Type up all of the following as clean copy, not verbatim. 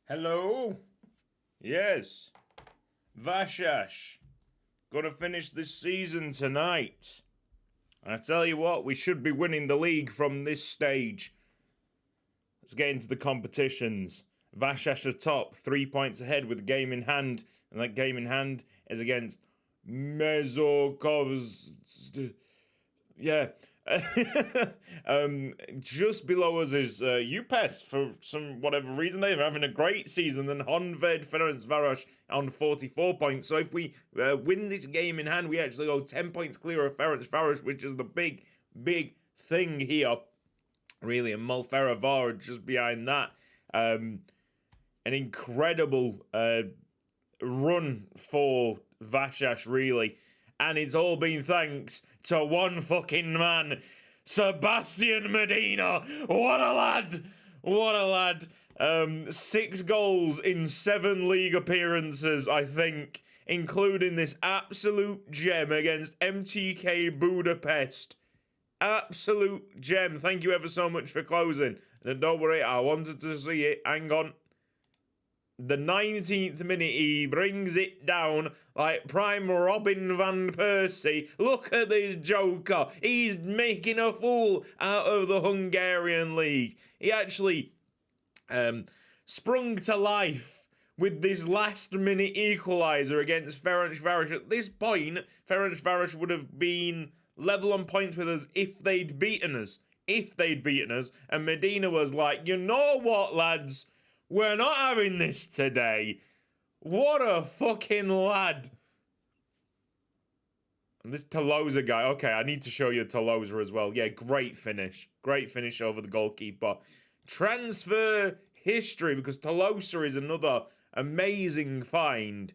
Hello? Yes. Vasas. Gonna finish this season tonight. I tell you what, we should be winning the league from this stage. Let's get into the competitions. Vasas are top, 3 points ahead with a game in hand, and that game in hand is against Mezokovs. Yeah. Just below us is UPES for some whatever reason. They're having a great season. Then Honved Ferencváros on 44 points. So if we win this game in hand, we actually go 10 points clear of Ferencváros, which is the big thing here. Really, and Molfera just behind that. An incredible run for Vasas, really. And it's all been thanks to one fucking man, Sebastian Medina. What a lad! What a lad! 6 goals in 7 league appearances, I think, including this absolute gem against MTK Budapest. Absolute gem. Thank you ever so much for closing. And don't worry, I wanted to see it. Hang on. The 19th minute, he brings it down like prime Robin van Persie. Look at this joker. He's making a fool out of the Hungarian league. He actually sprung to life with this last minute equaliser against Ferencváros. At this point, Ferencváros would have been level on points with us if they'd beaten us. And Medina was like, you know what, lads? We're not having this today. What a fucking lad. And this Tolosa guy. Okay, I need to show you Tolosa as well. Yeah, great finish. Great finish over the goalkeeper. Transfer history, because Tolosa is another amazing find.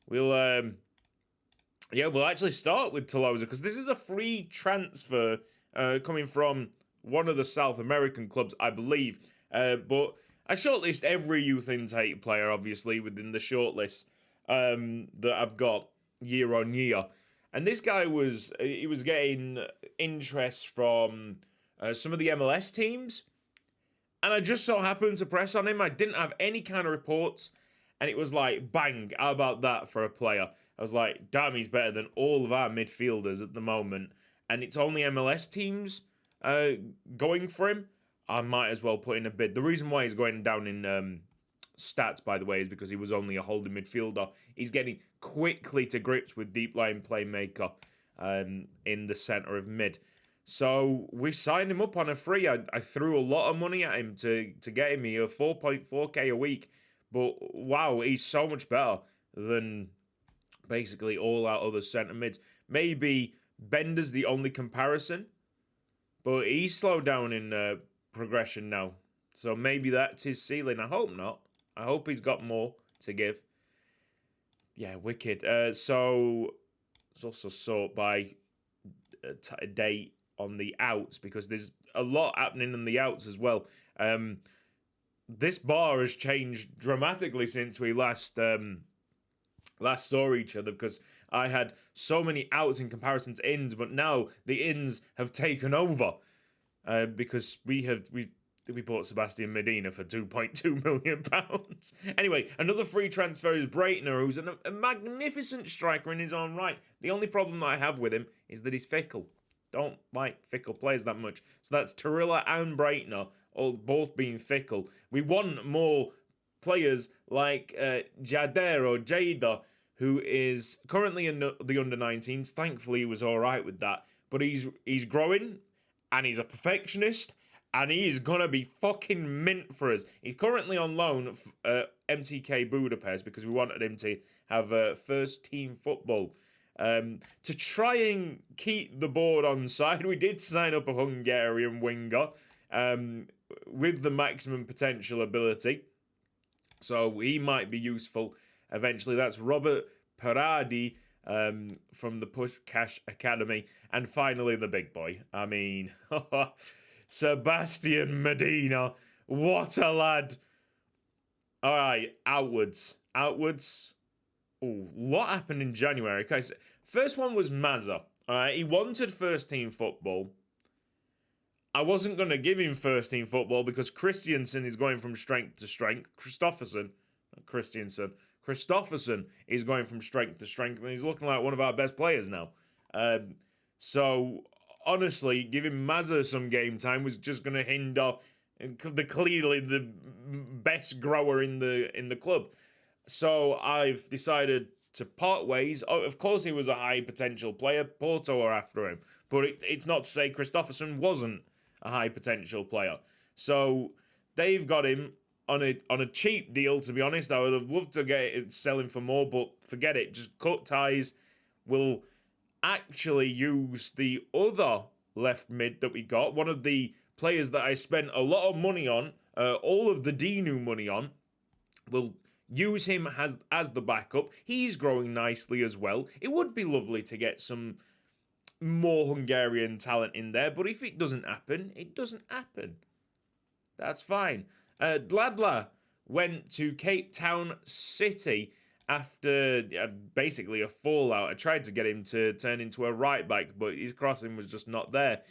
We'll actually start with Tolosa, because this is a free transfer coming from one of the South American clubs, I believe. But I shortlist every youth intake player, obviously, within the shortlist that I've got year on year. And this guy was getting interest from some of the MLS teams. And I just so happened to press on him. I didn't have any kind of reports. And it was like, bang, how about that for a player? I was like, damn, he's better than all of our midfielders at the moment. And it's only MLS teams going for him. I might as well put in a bid. The reason why he's going down in stats, by the way, is because he was only a holding midfielder. He's getting quickly to grips with deep line playmaker in the centre of mid. So we signed him up on a free. I threw a lot of money at him to get him here, 4.4k a week. But wow, he's so much better than basically all our other centre mids. Maybe Bender's the only comparison, but he's slowed down in progression now. So maybe that's his ceiling. I hope not. I hope he's got more to give. Yeah, wicked. So it's also sort by date on the outs, because there's a lot happening in the outs as well. This bar has changed dramatically since we last saw each other, because I had so many outs in comparison to ins, but now the ins have taken over. Because we bought Sebastian Medina for £2.2 million. Anyway, another free transfer is Breitner, who's a magnificent striker in his own right. The only problem that I have with him is that he's fickle. Don't like fickle players that much. So that's Torilla and Breitner, both being fickle. We want more players like Jader or Jada, who is currently in the under-19s. Thankfully, he was all right with that. But he's growing. And he's a perfectionist, and he is going to be fucking mint for us. He's currently on loan at MTK Budapest, because we wanted him to have first team football. To try and keep the board on side, we did sign up a Hungarian winger with the maximum potential ability. So he might be useful eventually. That's Robert Paradi, from the Push Cash Academy. And finally, the big boy. I mean, Sebastian Medina. What a lad. All right, outwards. Ooh, lot happened in January. Okay, so first one was Mazza. All right, he wanted first team football. I wasn't going to give him first team football because Christiansen is going from strength to strength. Christofferson is going from strength to strength, and he's looking like one of our best players now. So honestly, giving Mazza some game time was just going to hinder clearly the best grower in the club. So I've decided to part ways. Oh, of course, he was a high potential player. Porto are after him, but it's not to say Christofferson wasn't a high potential player. So they've got him on a cheap deal. To be honest, I would have loved to get it selling for more, but forget it. Just cut ties. We'll actually use the other left mid that we got. One of the players that I spent a lot of money on, all of the Dinu money on. We'll use him as the backup. He's growing nicely as well. It would be lovely to get some more Hungarian talent in there, but if it doesn't happen, it doesn't happen. That's fine. Dladla went to Cape Town City after basically a fallout. I tried to get him to turn into a right back, but his crossing was just not there.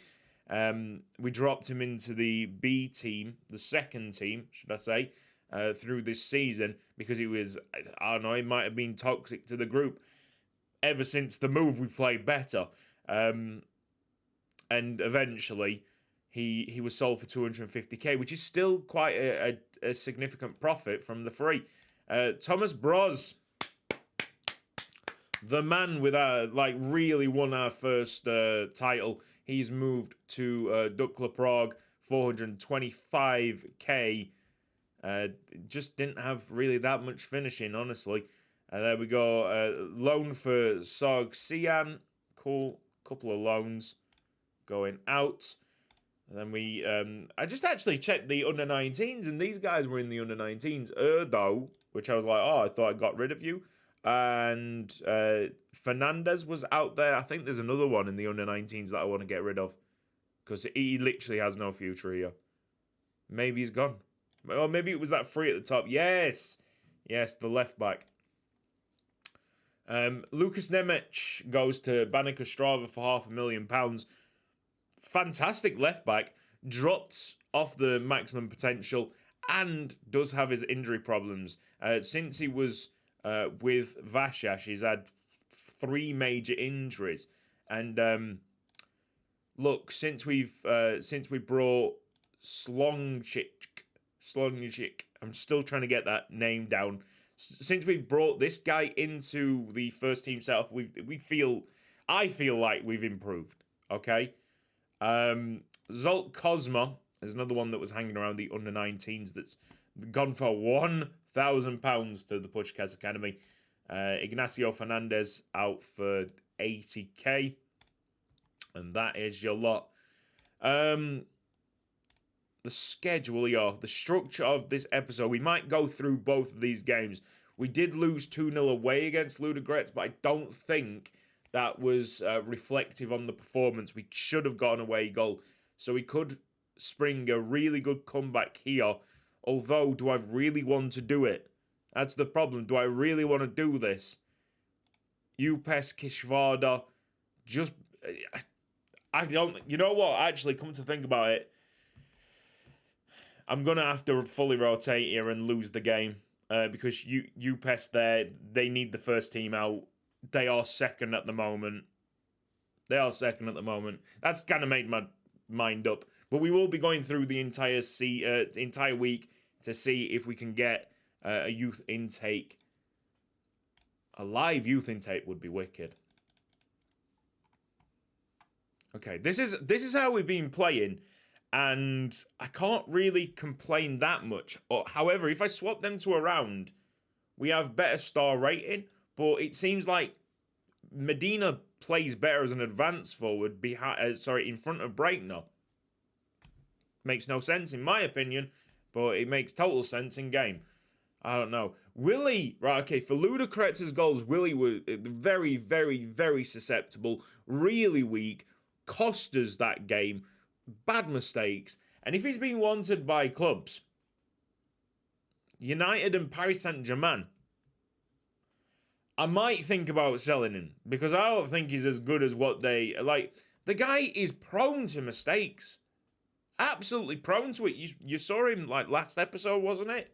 We dropped him into the B team, the second team, should I say, through this season because he was, I don't know, he might have been toxic to the group. Ever since the move, we played better. And eventually, he was sold for 250k, which is still quite a significant profit from the free. Thomas Broz, the man with really won our first title. He's moved to Dukla Prague, 425k. Just didn't have really that much finishing, honestly. There we go. Loan for Sog Sian. Cool. Couple of loans going out. And then we, I just actually checked the under-19s, and these guys were in the under-19s. Erdo, which I was like, oh, I thought I got rid of you. And Fernandez was out there. I think there's another one in the under-19s that I want to get rid of. Because he literally has no future here. Maybe he's gone. Or maybe it was that free at the top. Yes. Yes, the left back. Lucas Nemec goes to Baník Ostrava for £500,000. Fantastic left back. Dropped off the maximum potential and does have his injury problems. Since he was with Vasas, he's had 3 major injuries. And look, since we brought Slonchik, I'm still trying to get that name down. Since we brought this guy into the first team setup, I feel like we've improved. Okay, Zolt Kozma is another one that was hanging around the under-19s that's gone for £1,000 to the Pushkaz Academy. Ignacio Fernandez out for 80k, and that is your lot. The schedule, the structure of this episode. We might go through both of these games. We did lose 2-0 away against Ludogorets, but I don't think that was reflective on the performance. We should have got an away goal. So we could spring a really good comeback here. Although, do I really want to do it? That's the problem. Do I really want to do this? Upes Kishvarda. Just... I don't... You know what? Actually, come to think about it, I'm going to have to fully rotate here and lose the game. Because UPES there, they need the first team out. They are second at the moment. That's kind of made my mind up. But we will be going through the entire week to see if we can get a youth intake. A live youth intake would be wicked. Okay, this is how we've been playing. And I can't really complain that much. However, if I swap them to a round, we have better star rating. But it seems like Medina plays better as an advance forward in front of Breitner. Makes no sense in my opinion, but it makes total sense in game. I don't know. Willie, right, okay, for Ludogorets' goals, Willie was very, very, very susceptible, really weak, cost us that game. Bad mistakes. And if he's being wanted by clubs, United and Paris Saint-Germain, I might think about selling him. Because I don't think he's as good as what they... Like, the guy is prone to mistakes. absolutely prone to it. You saw him like last episode, wasn't it?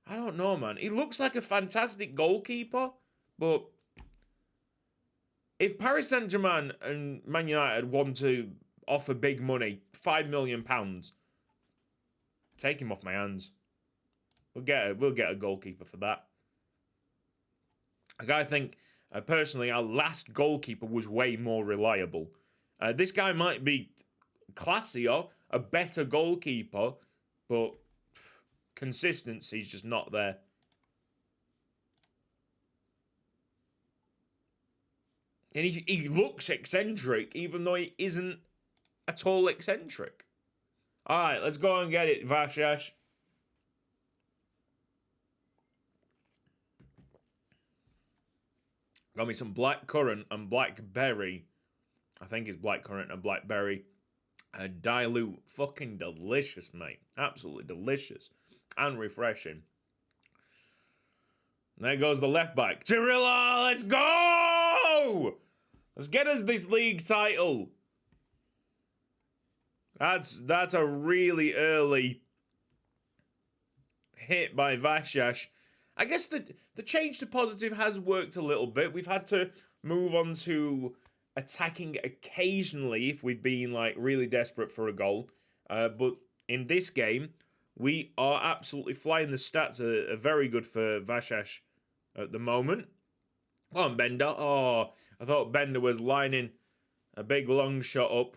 I don't know, man. He looks like a fantastic goalkeeper, but if Paris Saint-Germain and Man United want to offer big money, £5 million, take him off my hands. We'll get a goalkeeper for that. Like, I think, personally, our last goalkeeper was way more reliable. This guy might be classier, a better goalkeeper, but consistency's just not there. And he looks eccentric, even though he isn't at all eccentric. All right, let's go and get it, Vasas. Got me some blackcurrant and blackberry. I think it's blackcurrant and blackberry. Dilute. Fucking delicious, mate. Absolutely delicious. And refreshing. There goes the left back. Cirilla, let's go! Let's get us this league title. That's a really early hit by Vasas. I guess the change to positive has worked a little bit. We've had to move on to attacking occasionally if we've been like really desperate for a goal. But in this game, we are absolutely flying. The stats are very good for Vasas at the moment. Come on, Bender. Oh, I thought Bender was lining a big long shot up.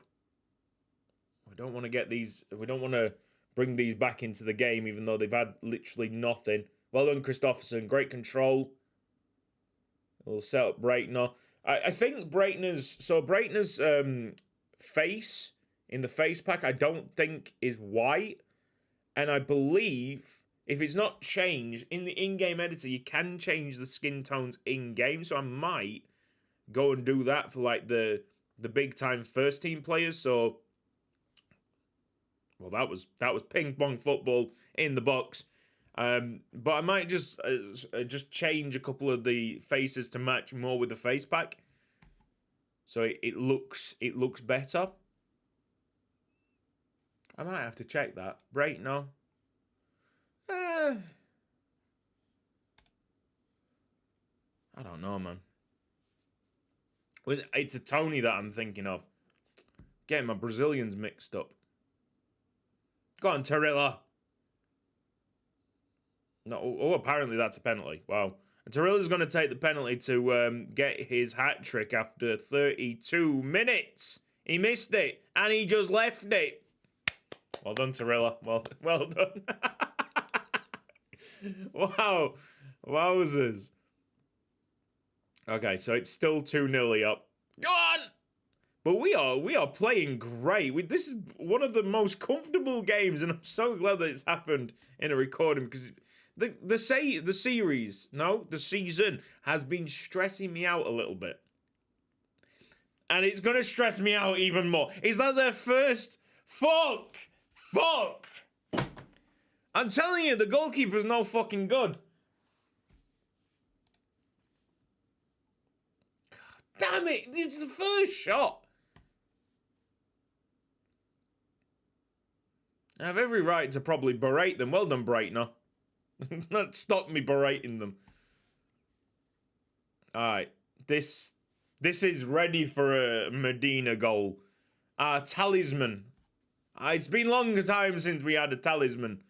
We don't want to get these. We don't want to bring these back into the game, even though they've had literally nothing. Well done, Christopherson. Great control. We'll set up Breitner. I think Breitner's face in the face pack, I don't think is white. And I believe if it's not changed in the in-game editor, you can change the skin tones in-game. So I might go and do that for like the big-time first-team players. So, well, that was ping-pong football in the box. But I might just change a couple of the faces to match more with the face pack, so it looks better. I might have to check that. Breitner. I don't know, man. It's a Tony that I'm thinking of. Getting my Brazilians mixed up. Go on, Cirilla. No, apparently that's a penalty. Wow. And Tarilla's going to take the penalty to get his hat trick after 32 minutes. He missed it, and he just left it. Well done, Cirilla. Well done. Wow. Wowzers. Okay, so it's still 2-0 up. Go on! But we are playing great. This is one of the most comfortable games, and I'm so glad that it's happened in a recording, because the season has been stressing me out a little bit. And it's going to stress me out even more. Is that their first? Fuck! I'm telling you, the goalkeeper's no fucking good. God damn it! It's the first shot. I have every right to probably berate them. Well done, Breitner. That stopped me berating them. Alright. This is ready for a Medina goal. Our talisman. It's been a long time since we had a talisman.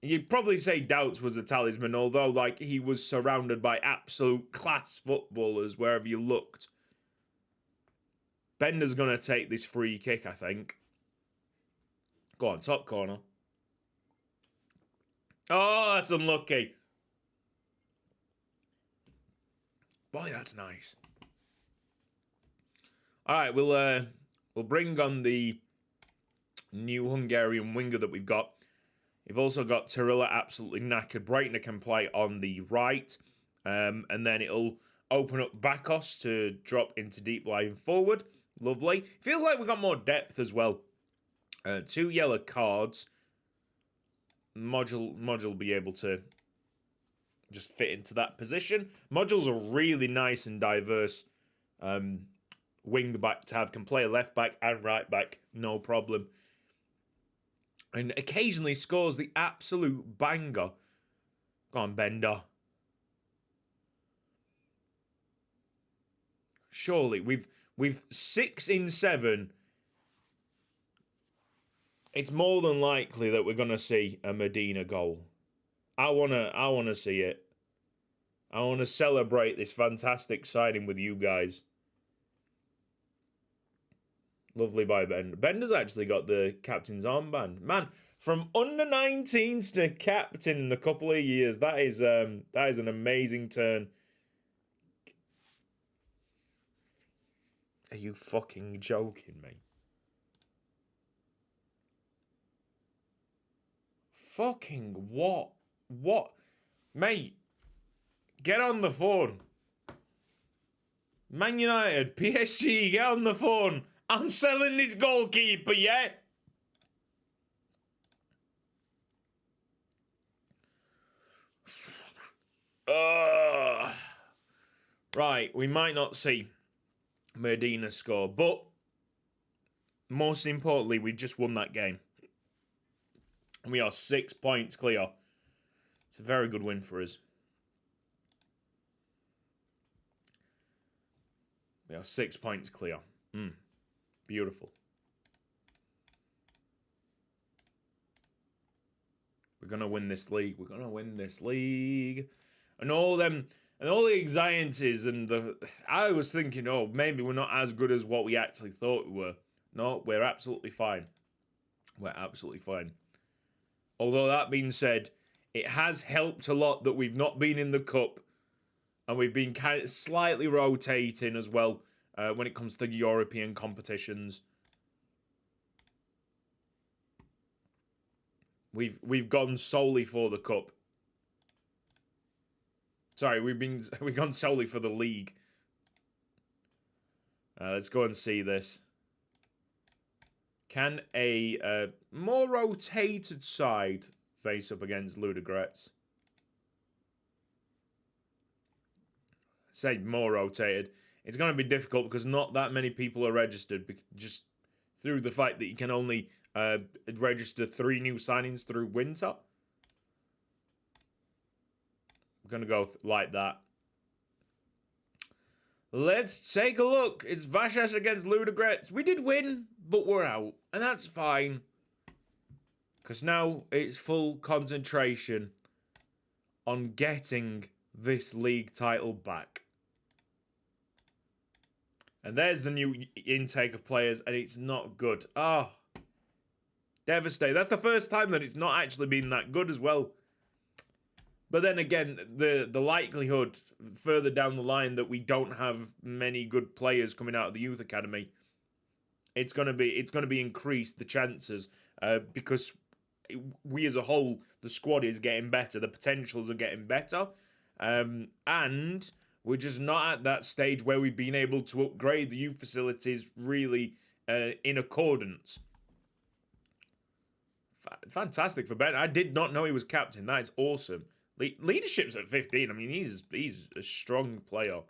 You'd probably say Doubts was a talisman, although like he was surrounded by absolute class footballers wherever you looked. Bender's going to take this free kick, I think. Go on, top corner. Oh, that's unlucky. Boy, that's nice. All right, we'll bring on the new Hungarian winger that we've got. We've also got Cirilla absolutely knackered. Breitner can play on the right. And then it'll open up Vasas to drop into deep line forward. Lovely. Feels like we've got more depth as well. 2 yellow cards. Module will be able to just fit into that position. Modules are really nice and diverse wing back to have, can play left back and right back, no problem. And occasionally scores the absolute banger. Go on, Bender. Surely, with 6 in 7, it's more than likely that we're gonna see a Medina goal. I wanna see it. I wanna celebrate this fantastic signing with you guys. Lovely by Bender. Bender's actually got the captain's armband. Man, from under 19s to captain in a couple of years. That is an amazing turn. Are you fucking joking me? Fucking what? What? Mate, get on the phone. Man United, PSG, get on the phone. I'm selling this goalkeeper, yeah? Right, we might not see Medina score, but most importantly, we just won that game. And we are 6 points clear. It's a very good win for us. We are 6 points clear. Beautiful. We're gonna win this league. We're gonna win this league. And all the anxieties I was thinking, oh, maybe we're not as good as what we actually thought we were. No, we're absolutely fine. We're absolutely fine. Although that being said, it has helped a lot that we've not been in the cup, and we've been kind of slightly rotating as well when it comes to European competitions. We've gone solely for the cup. Sorry, we've gone solely for the league. Let's go and see this. Can a more rotated side face up against Ludogorets? Say more rotated. It's going to be difficult because not that many people are registered, just through the fact that you can only register 3 new signings through winter. I'm going to go like that. Let's take a look. It's Vasas against Ludogorets. We did win, but we're out. And that's fine. Because now it's full concentration on getting this league title back. And there's the new intake of players, and it's not good. Oh, devastated. That's the first time that it's not actually been that good as well. But then again, the likelihood further down the line that we don't have many good players coming out of the youth academy, it's gonna be increased, the chances, because we as a whole, the squad is getting better, the potentials are getting better, and we're just not at that stage where we've been able to upgrade the youth facilities really in accordance. Fantastic for Ben. I did not know he was captain. That is awesome. Leadership's at 15. I mean, he's a strong player. All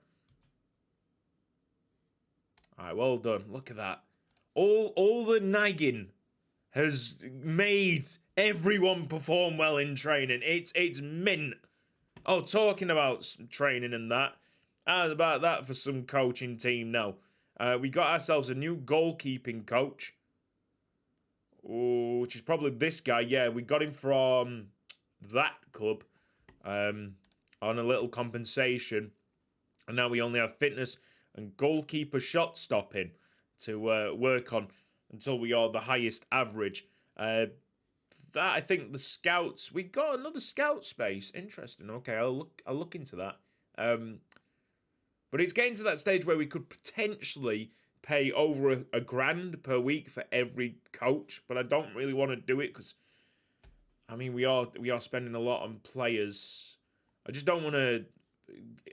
right, well done. Look at that. All the nagging has made everyone perform well in training. It's mint. Oh, talking about training and that. How about that for some coaching team now? We got ourselves a new goalkeeping coach. Which is probably this guy. Yeah, we got him from that club on a little compensation. And now we only have fitness and goalkeeper shot stopping to work on until we are the highest average. That I think the scouts, we got another scout space. Interesting. Okay, I'll look into that. But it's getting to that stage where we could potentially pay over $1,000 per week for every coach, but I don't really want to do it because, I mean, we are spending a lot on players. I just don't want to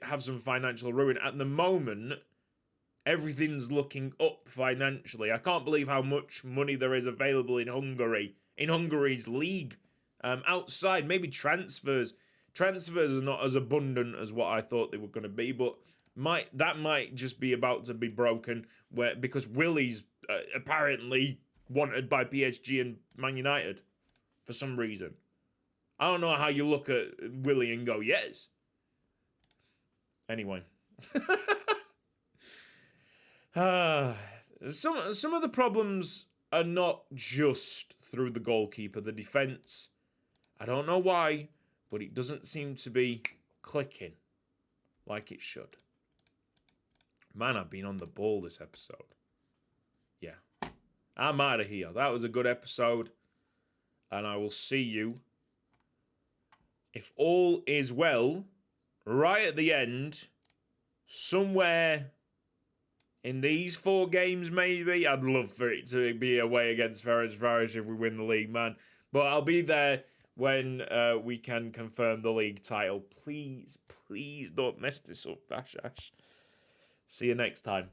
have some financial ruin. At the moment, everything's looking up financially. I can't believe how much money there is available in Hungary, in Hungary's league. Outside, maybe transfers. Transfers are not as abundant as what I thought they were going to be, but might just be about to be broken because Willie's apparently wanted by PSG and Man United for some reason. I don't know how you look at Willie and go, yes. Anyway. Some of the problems are not just through the goalkeeper. The defence, I don't know why, but it doesn't seem to be clicking like it should. Man, I've been on the ball this episode. Yeah. I'm out of here. That was a good episode. And I will see you, if all is well, right at the end, somewhere in these 4 games maybe. I'd love for it to be away against Ferencváros if we win the league, man. But I'll be there when we can confirm the league title. Please don't mess this up, Vasas. See you next time.